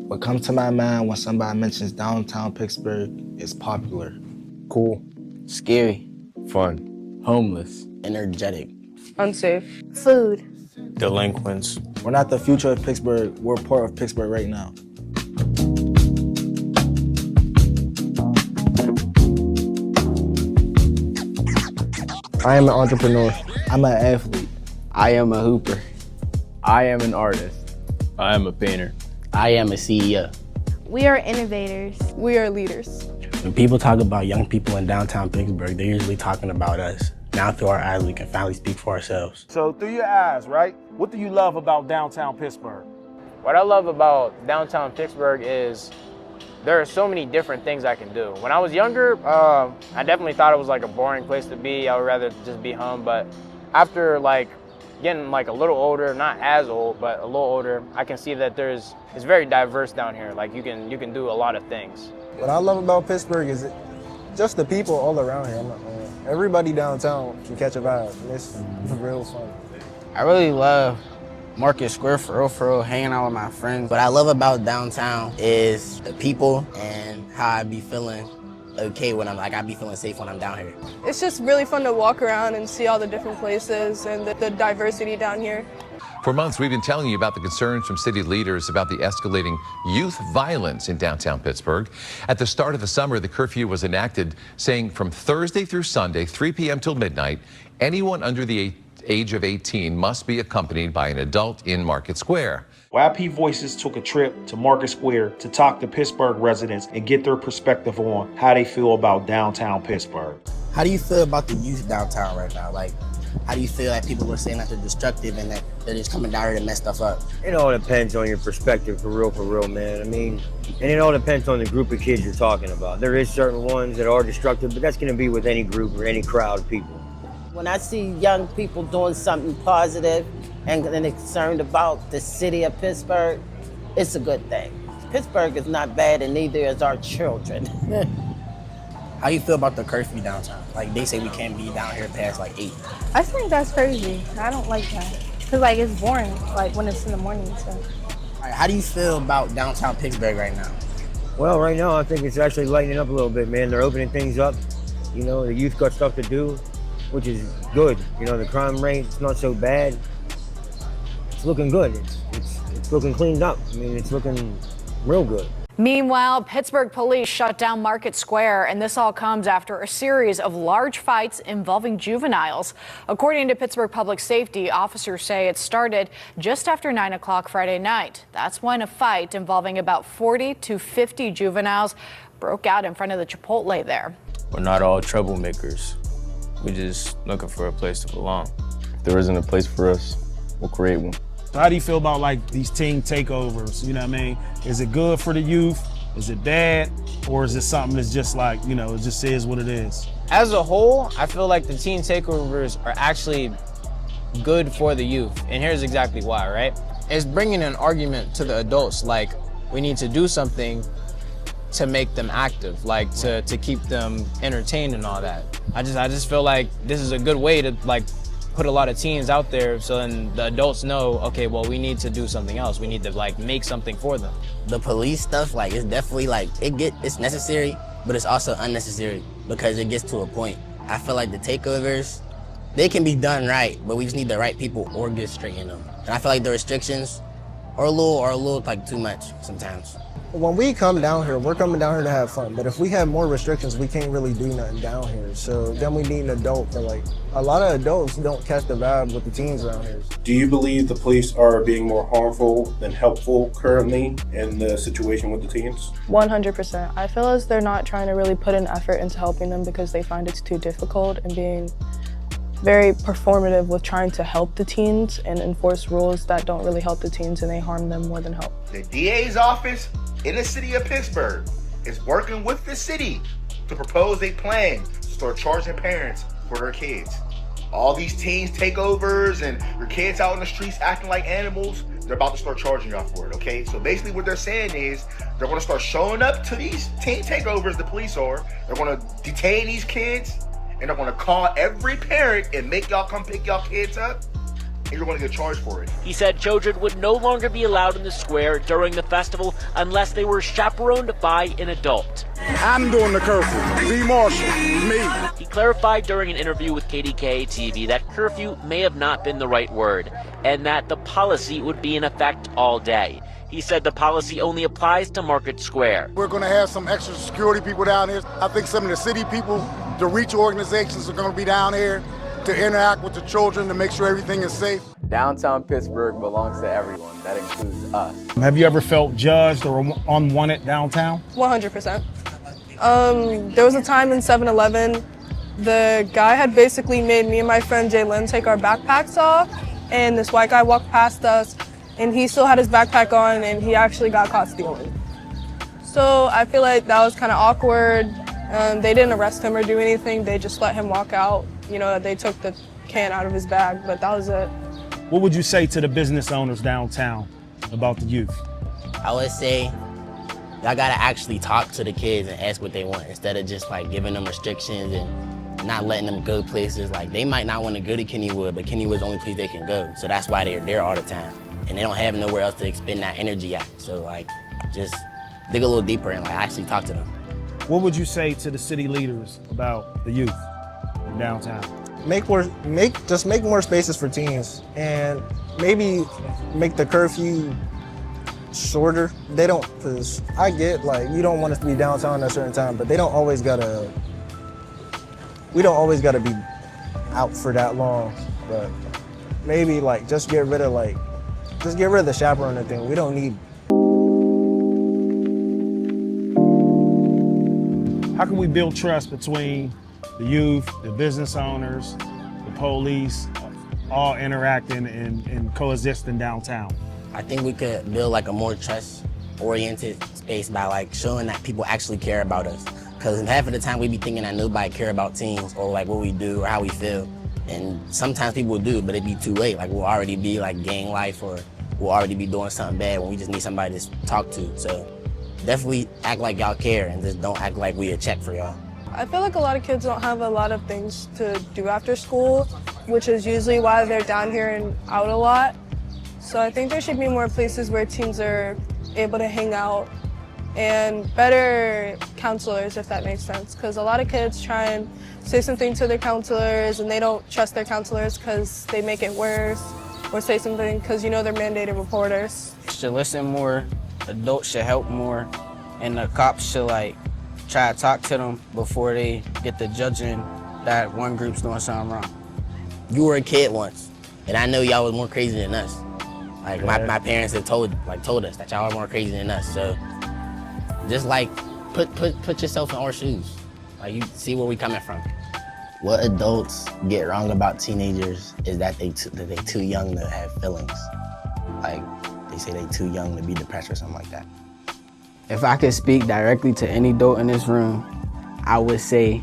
What comes to my mind when somebody mentions downtown Pittsburgh is popular. Cool. Scary. Fun. Homeless. Energetic. Unsafe. Food. Delinquents. We're not the future of Pittsburgh, we're part of Pittsburgh right now. I am an entrepreneur. I'm an athlete. I am a hooper. I am an artist. I am a painter. I am a CEO. We are innovators. We are leaders. When people talk about young people in downtown Pittsburgh, they're usually talking about us. Now through our eyes, we can finally speak for ourselves. So through your eyes, right? What do you love about downtown Pittsburgh? What I love about downtown Pittsburgh is there are so many different things I can do. When I was younger, I definitely thought it was like a boring place to be. I would rather just be home. But after getting a little older, not as old, but a little older, I can see that it's very diverse down here. Like you can do a lot of things. What I love about Pittsburgh is just the people all around here. Everybody downtown can catch a vibe, and it's real fun. I really love Market Square for real, hanging out with my friends. What I love about downtown is the people and how I be feeling okay when I be feeling safe when I'm down here. It's just really fun to walk around and see all the different places and the diversity down here. For months, we've been telling you about the concerns from city leaders about the escalating youth violence in downtown Pittsburgh. At the start of the summer, the curfew was enacted, saying from Thursday through Sunday, 3 p.m. till midnight, anyone under the age of 18 must be accompanied by an adult in Market Square. YP Voices took a trip to Market Square to talk to Pittsburgh residents and get their perspective on how they feel about downtown Pittsburgh. How do you feel about the youth downtown right now? How do you feel that people are saying that they're destructive and that they're just coming down here to mess stuff up? It all depends on your perspective, for real, man. And it all depends on the group of kids you're talking about. There is certain ones that are destructive, but that's going to be with any group or any crowd of people. When I see young people doing something positive and concerned about the city of Pittsburgh, it's a good thing. Pittsburgh is not bad, and neither is our children. How do you feel about the curfew downtown? They say we can't be down here past 8. I think that's crazy. I don't like that. Cause it's boring, when it's in the morning, so. All right, how do you feel about downtown Pittsburgh right now? Well, right now, I think it's actually lightening up a little bit, man. They're opening things up. The youth got stuff to do, which is good. The crime rate's not so bad. It's looking good. It's looking cleaned up. It's looking real good. Meanwhile, Pittsburgh police shut down Market Square, and this all comes after a series of large fights involving juveniles. According to Pittsburgh Public Safety, officers say it started just after 9 o'clock Friday night. That's when a fight involving about 40 to 50 juveniles broke out in front of the Chipotle there. We're not all troublemakers. We're just looking for a place to belong. If there isn't a place for us, we'll create one. So how do you feel about these team takeovers? You know what I mean? Is it good for the youth? Is it bad? Or is it something that's just it just is what it is? As a whole, I feel like the teen takeovers are actually good for the youth. And here's exactly why, right? It's bringing an argument to the adults, we need to do something to make them active, to keep them entertained and all that. I just feel like this is a good way to put a lot of teens out there so then the adults know, okay, well, we need to do something else. We need to make something for them. The police stuff, it's definitely it's necessary, but it's also unnecessary because it gets to a point. I feel like the takeovers, they can be done right, but we just need the right people orchestrating them. And I feel like the restrictions are a little too much sometimes. When we come down here, we're coming down here to have fun. But if we have more restrictions, we can't really do nothing down here. So then we need an adult. But a lot of adults don't catch the vibe with the teens around here. Do you believe the police are being more harmful than helpful currently in the situation with the teens? 100%. I feel as they're not trying to really put an effort into helping them because they find it's too difficult and being very performative with trying to help the teens and enforce rules that don't really help the teens and they harm them more than help. The DA's office in the city of Pittsburgh is working with the city to propose a plan to start charging parents for their kids. All these teens takeovers and your kids out in the streets acting like animals, they're about to start charging y'all for it, okay? So basically what they're saying is they're gonna start showing up to these teen takeovers, the police are. They're gonna detain these kids and they're gonna call every parent and make y'all come pick y'all kids up. and you're going to get charged for it. He said children would no longer be allowed in the square during the festival unless they were chaperoned by an adult. I'm doing the curfew. B. Marshall, me. He clarified during an interview with KDKA TV that curfew may have not been the right word and that the policy would be in effect all day. He said the policy only applies to Market Square. We're going to have some extra security people down here. I think some of the city people, the reach organizations are going to be down here to interact with the children to make sure everything is safe. Downtown Pittsburgh belongs to everyone. That includes us. Have you ever felt judged or unwanted downtown? 100%. There was a time in 7-Eleven, the guy had basically made me and my friend Jalen take our backpacks off, and this white guy walked past us, and he still had his backpack on, and he actually got caught stealing. So I feel like that was kind of awkward. They didn't arrest him or do anything. They just let him walk out. You know, they took the can out of his bag, but that was it. What would you say to the business owners downtown about the youth? I would say y'all gotta actually talk to the kids and ask what they want instead of just like giving them restrictions and not letting them go places. Like they might not want to go to Kennywood, but Kennywood's the only place they can go. So that's why they're there all the time. And they don't have nowhere else to expend that energy at. So like, just dig a little deeper and like actually talk to them. What would you say to the city leaders about the youth in downtown? Make more spaces for teens, and maybe make the curfew shorter. They don't, cause I get like you don't want us to be downtown at a certain time, but we don't always gotta be out for that long. But maybe like just get rid of the chaperone thing. We don't need. How can we build trust between the youth, the business owners, the police, all interacting and coexisting downtown? I think we could build like a more trust-oriented space by like showing that people actually care about us. Because half of the time we be thinking that nobody care about teens or like what we do or how we feel. And sometimes people do, but it be too late. Like we'll already be like gang life or we'll already be doing something bad when we just need somebody to talk to. So definitely act like y'all care and just don't act like we a check for y'all. I feel like a lot of kids don't have a lot of things to do after school, which is usually why they're down here and out a lot. So I think there should be more places where teens are able to hang out and better counselors, if that makes sense. Because a lot of kids try and say something to their counselors and they don't trust their counselors because they make it worse, or say something because you know they're mandated reporters. Should listen more, adults should help more, and the cops should like try to talk to them before they get to judging that one group's doing something wrong. You were a kid once, and I know y'all was more crazy than us. Like my parents have told us that y'all are more crazy than us. So just like put yourself in our shoes. Like you see where we coming from. What adults get wrong about teenagers is that they too young to have feelings. Like they say they too young to be depressed or something like that. If I could speak directly to any adult in this room, I would say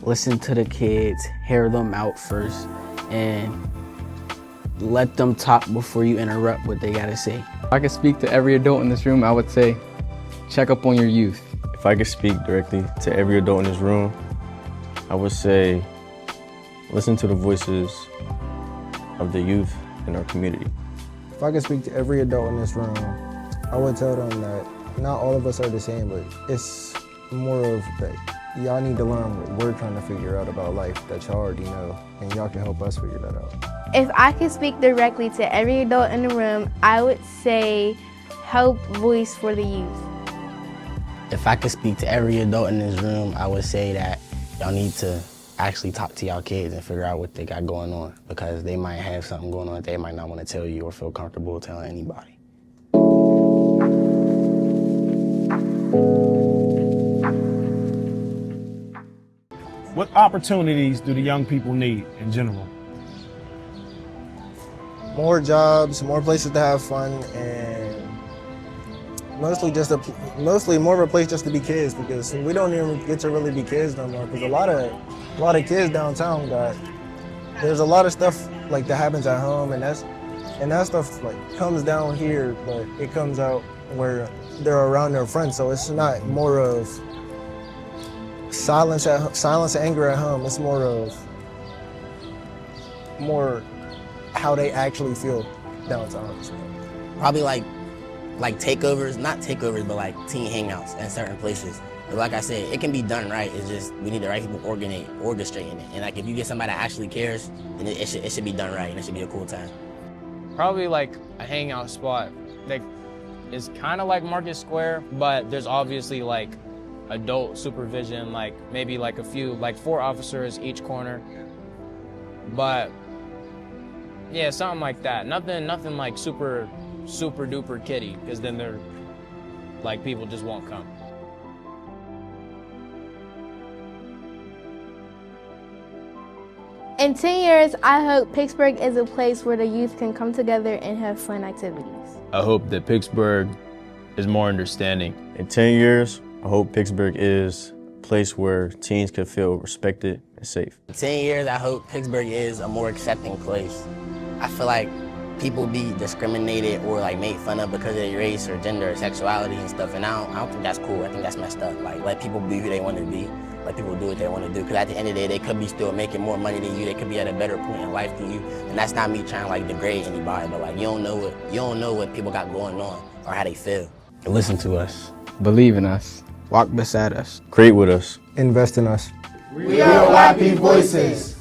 listen to the kids, hear them out first, and let them talk before you interrupt what they gotta say. If I could speak to every adult in this room, I would say check up on your youth. If I could speak directly to every adult in this room, I would say listen to the voices of the youth in our community. If I could speak to every adult in this room, I would tell them that not all of us are the same, but it's more of that y'all need to learn what we're trying to figure out about life that y'all already know, and y'all can help us figure that out. If I could speak directly to every adult in the room, I would say help voice for the youth. If I could speak to every adult in this room, I would say that y'all need to actually talk to y'all kids and figure out what they got going on, because they might have something going on that they might not want to tell you or feel comfortable telling anybody. What opportunities do the young people need in general? More jobs, more places to have fun, and mostly more of a place just to be kids, because we don't even get to really be kids no more. Because a lot of kids downtown there's a lot of stuff like that happens at home, and that stuff like comes down here, but it comes out where they're around their friends. So it's not more of silence and anger at home. It's more how they actually feel downtown. Probably like takeovers, not takeovers, but like teen hangouts in certain places. But like I said, it can be done right. It's just we need the right people orchestrating it. And like if you get somebody that actually cares, then it should be done right, and it should be a cool time. Probably like a hangout spot. Like it's kind of like Market Square, but there's obviously like adult supervision, like maybe like a few, like 4 officers each corner. But yeah, something like that. Nothing like super duper kiddie, because then they're like people just won't come. In 10 years, I hope Pittsburgh is a place where the youth can come together and have fun activities. I hope that Pittsburgh is more understanding. In 10 years, I hope Pittsburgh is a place where teens can feel respected and safe. In 10 years, I hope Pittsburgh is a more accepting place. I feel like people be discriminated or like made fun of because of their race or gender or sexuality and stuff, and I don't think that's cool. I think that's messed up. Like, let people be who they want to be. Let people do what they want to do, because at the end of the day, they could be still making more money than you. They could be at a better point in life than you, and that's not me trying to like degrade anybody. But like, you don't know what people got going on or how they feel. Listen to us. Believe in us. Walk beside us. Create with us. Invest in us. We are YP Voices.